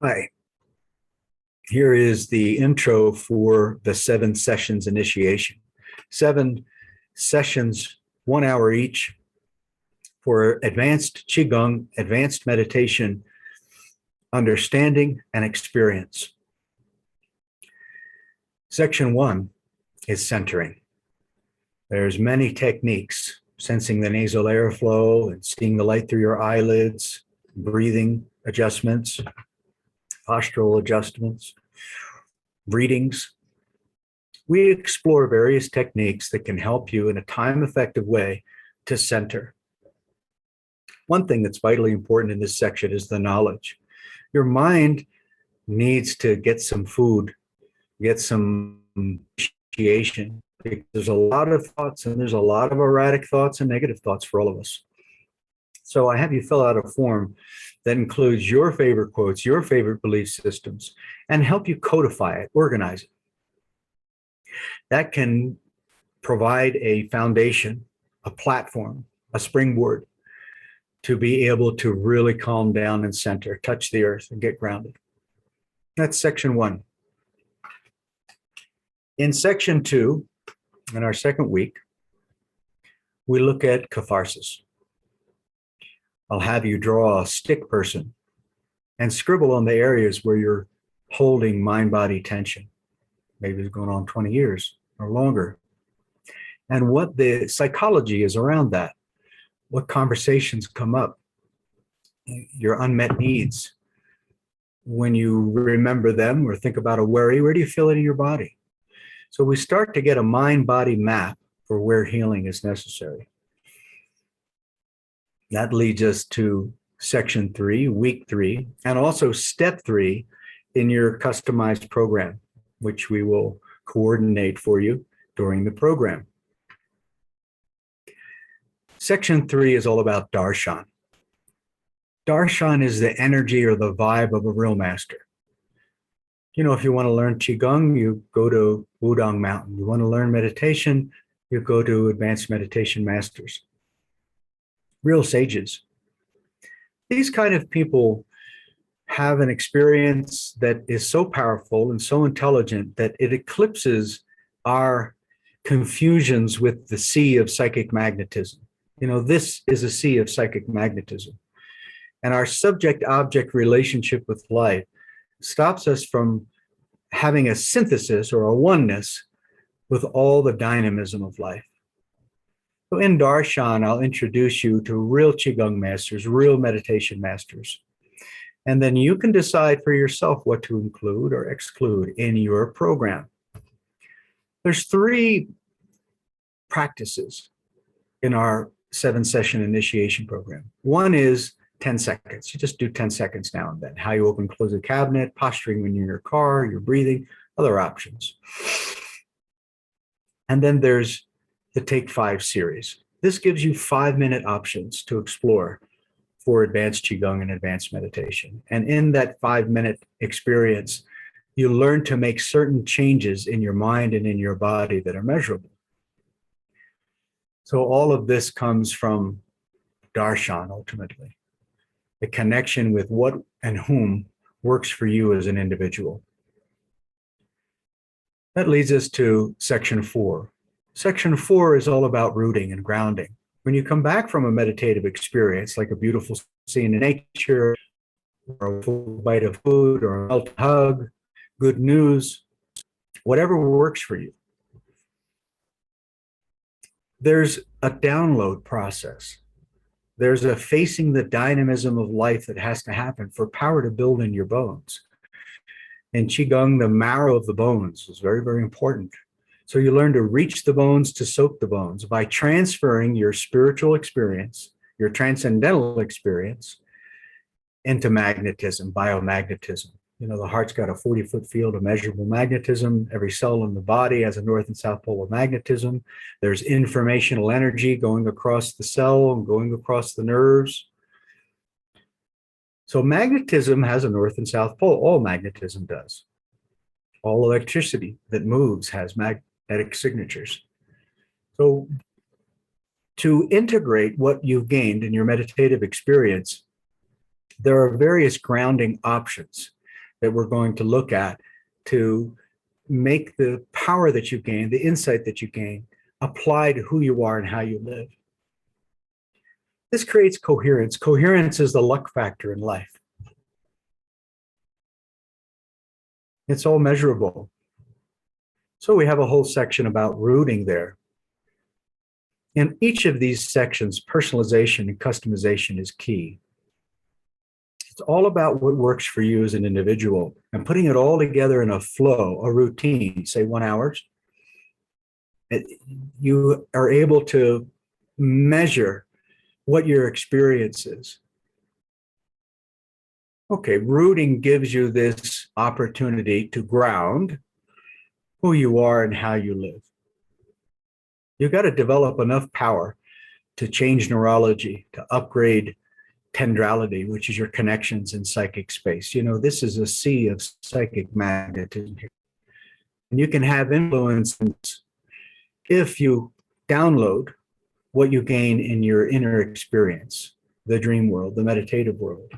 Hi, here is the intro for the 7 sessions initiation. 7 sessions, 1 hour each for advanced Qigong, advanced meditation, understanding, and experience. Section 1 is centering. There's many techniques, sensing the nasal airflow and seeing the light through your eyelids, breathing adjustments, postural adjustments, readings. We explore various techniques that can help you in a time-effective way to center. One thing that's vitally important in this section is the knowledge. Your mind needs to get some food, get some appreciation. There's a lot of thoughts and there's a lot of erratic thoughts and negative thoughts for all of us. So I have you fill out a form that includes your favorite quotes, your favorite belief systems, and help you codify it, organize it. That can provide a foundation, a platform, a springboard to be able to really calm down and center, touch the earth and get grounded. That's section 1. In section 2, in our second week, we look at catharsis. I'll have you draw a stick person and scribble on the areas where you're holding mind-body tension. Maybe it's going on 20 years or longer. And what the psychology is around that, what conversations come up, your unmet needs. When you remember them or think about a worry, where do you feel it in your body? So we start to get a mind-body map for where healing is necessary. That leads us to section 3, week 3, and also step 3 in your customized program, which we will coordinate for you during the program. Section 3 is all about darshan. Darshan is the energy or the vibe of a real master. You know, if you want to learn Qigong, you go to Wudang Mountain. You want to learn meditation, you go to Advanced Meditation Masters. Real sages. These kind of people have an experience that is so powerful and so intelligent that it eclipses our confusions with the sea of psychic magnetism. You know, this is a sea of psychic magnetism. And our subject-object relationship with life stops us from having a synthesis or a oneness with all the dynamism of life. So in Darshan, I'll introduce you to real Qigong masters, real meditation masters. And then you can decide for yourself what to include or exclude in your program. There's 3 practices in our 7-session initiation program. One is 10 seconds. You just do 10 seconds now and then. How you open, close a cabinet, posturing when you're in your car, you're breathing, other options. And then there's the Take 5 series. This gives you 5-minute options to explore for advanced Qigong and advanced meditation. And in that 5-minute experience, you learn to make certain changes in your mind and in your body that are measurable. So all of this comes from darshan, ultimately. The connection with what and whom works for you as an individual. That leads us to section 4. Section 4 is all about rooting and grounding. When you come back from a meditative experience, like a beautiful scene in nature, or a full bite of food, or a melted hug, good news, whatever works for you, there's a download process. There's a facing the dynamism of life that has to happen for power to build in your bones. In Qigong, the marrow of the bones is very, very important. So you learn to reach the bones, to soak the bones by transferring your spiritual experience, your transcendental experience, into magnetism, biomagnetism. You know, the heart's got a 40-foot field of measurable magnetism. Every cell in the body has a north and south pole of magnetism. There's informational energy going across the cell and going across the nerves. So magnetism has a north and south pole. All magnetism does. All electricity that moves has magnetic signatures. So to integrate what you've gained in your meditative experience, there are various grounding options. that we're going to look at to make the power that you gain, the insight that you gain, apply to who you are and how you live. This creates coherence. Coherence is the luck factor in life. It's all measurable. So we have a whole section about rooting there. In each of these sections, personalization and customization is key. It's all about what works for you as an individual and putting it all together in a flow, a routine, say 1 hour. You are able to measure what your experience is. Okay, rooting gives you this opportunity to ground who you are and how you live. You've got to develop enough power to change neurology, to upgrade tendrality, which is your connections in psychic space. You know, this is a sea of psychic magnetism here. And you can have influence if you download what you gain in your inner experience, the dream world, the meditative world.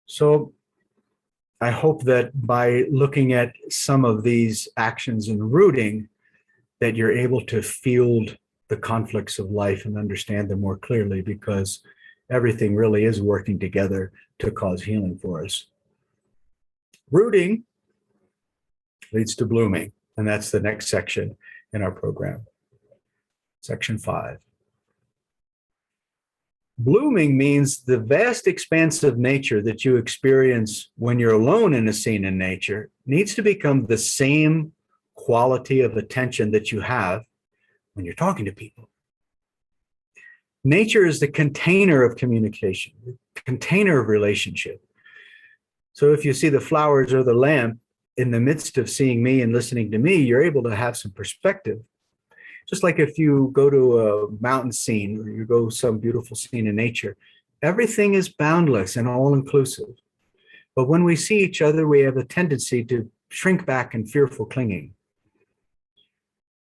So I hope that by looking at some of these actions in rooting, that you're able to field the conflicts of life and understand them more clearly, because everything really is working together to cause healing for us. Rooting leads to blooming, and that's the next section in our program, section 5. Blooming means the vast expanse of nature that you experience when you're alone in a scene in nature needs to become the same quality of attention that you have when you're talking to people. Nature is the container of communication, the container of relationship. So if you see the flowers or the lamp in the midst of seeing me and listening to me, you're able to have some perspective. Just like if you go to a mountain scene or you go some beautiful scene in nature, everything is boundless and all-inclusive. But when we see each other, we have a tendency to shrink back in fearful clinging.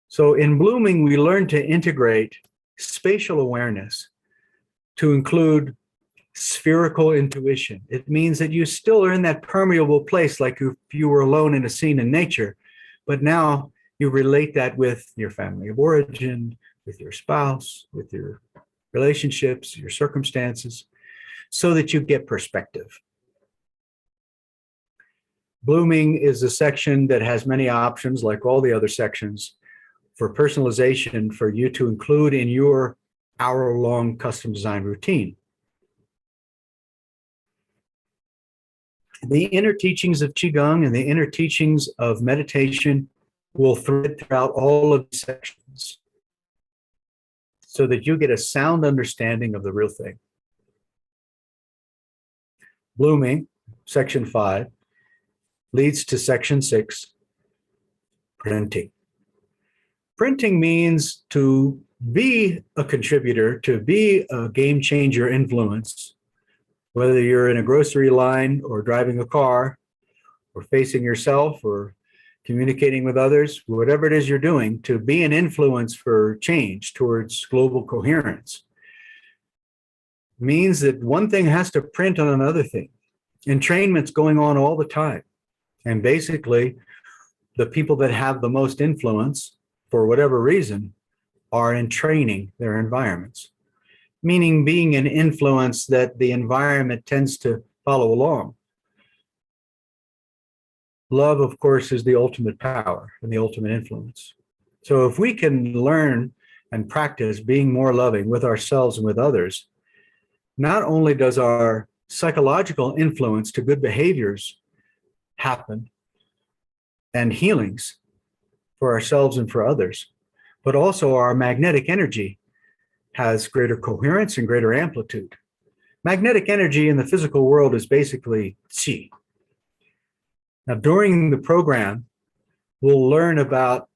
So in blooming, we learn to integrate spatial awareness to include spherical intuition. It means that you still are in that permeable place like if you were alone in a scene in nature, but now you relate that with your family of origin, with your spouse, with your relationships, your circumstances, so that you get perspective. Blooming is a section that has many options, like all the other sections, for personalization for you to include in your hour-long custom design routine. The inner teachings of Qigong and the inner teachings of meditation will thread throughout all of the sections so that you get a sound understanding of the real thing. Blooming, section 5, leads to section 6, printing. Printing means to be a contributor, to be a game changer influence, whether you're in a grocery line or driving a car or facing yourself or communicating with others, whatever it is you're doing, to be an influence for change towards global coherence means that one thing has to print on another thing. Entrainment's going on all the time. And basically, the people that have the most influence, for whatever reason, are entraining their environments, meaning being an influence that the environment tends to follow along. Love, of course, is the ultimate power and the ultimate influence. So if we can learn and practice being more loving with ourselves and with others, not only does our psychological influence to good behaviors happen and healings for ourselves and for others, but also our magnetic energy has greater coherence and greater amplitude. Magnetic energy in the physical world is basically qi. Now, during the program, we'll learn about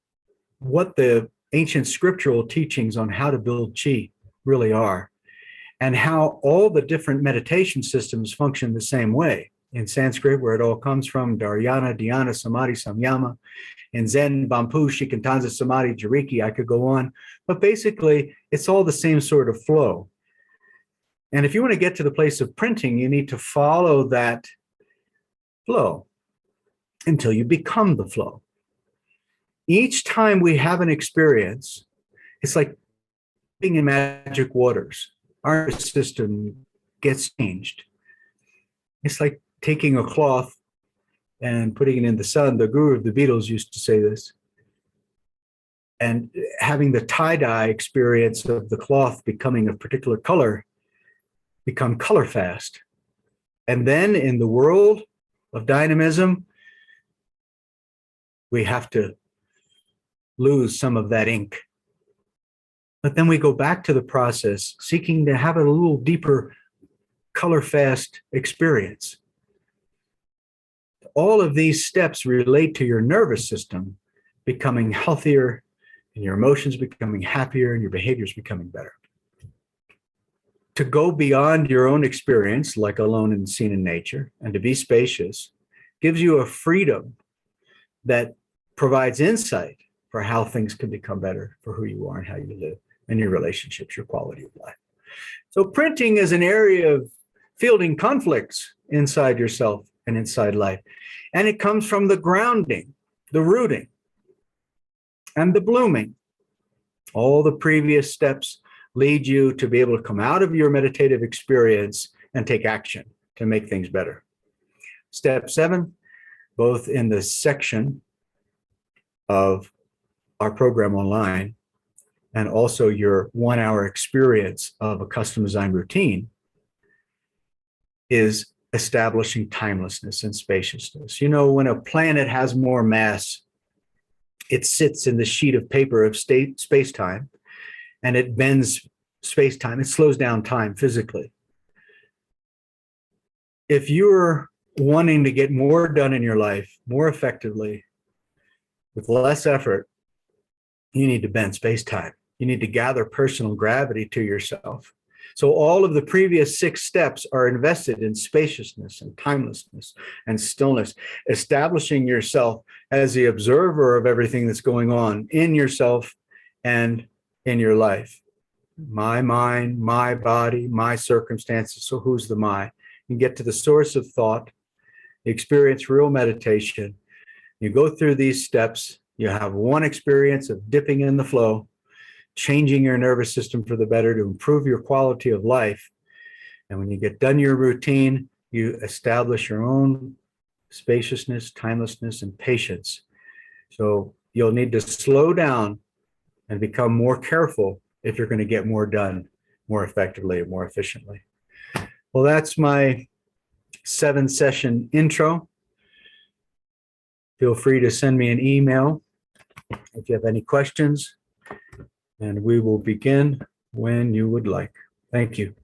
what the ancient scriptural teachings on how to build qi really are, and how all the different meditation systems function the same way. In Sanskrit, where it all comes from, dharana, dhyana, samadhi, samyama. In Zen, Bampu, Shikantaza, Samadhi, Jiriki, I could go on. But basically, it's all the same sort of flow. And if you want to get to the place of printing, you need to follow that flow until you become the flow. Each time we have an experience, it's like being in magic waters. Our system gets changed. It's like taking a cloth and putting it in the sun. The guru of the Beatles used to say this. And having the tie-dye experience of the cloth becoming a particular color become color fast. And then in the world of dynamism, we have to lose some of that ink. But then we go back to the process, seeking to have a little deeper color fast experience. All of these steps relate to your nervous system becoming healthier, and your emotions becoming happier, and your behaviors becoming better. To go beyond your own experience, like alone and seen in nature, and to be spacious, gives you a freedom that provides insight for how things can become better for who you are and how you live, and your relationships, your quality of life. So printing is an area of fielding conflicts inside yourself and inside life. And it comes from the grounding, the rooting, and the blooming. All the previous steps lead you to be able to come out of your meditative experience and take action to make things better. Step 7, both in the section of our program online and also your 1-hour experience of a custom designed routine, is establishing timelessness and spaciousness. You know, when a planet has more mass, it sits in the sheet of paper of space-time, and it bends space-time. It slows down time physically. If you're wanting to get more done in your life more effectively with less effort, you need to bend space-time. You need to gather personal gravity to yourself. So all of the previous 6 steps are invested in spaciousness and timelessness and stillness, establishing yourself as the observer of everything that's going on in yourself and in your life. My mind, my body, my circumstances. So who's the my? You get to the source of thought, you experience real meditation. You go through these steps, you have one experience of dipping in the flow, changing your nervous system for the better to improve your quality of life. And when you get done your routine, you establish your own spaciousness, timelessness, and patience. So you'll need to slow down and become more careful if you're going to get more done more effectively and more efficiently. Well, that's my 7-session intro. Feel free to send me an email if you have any questions, and we will begin when you would like. Thank you.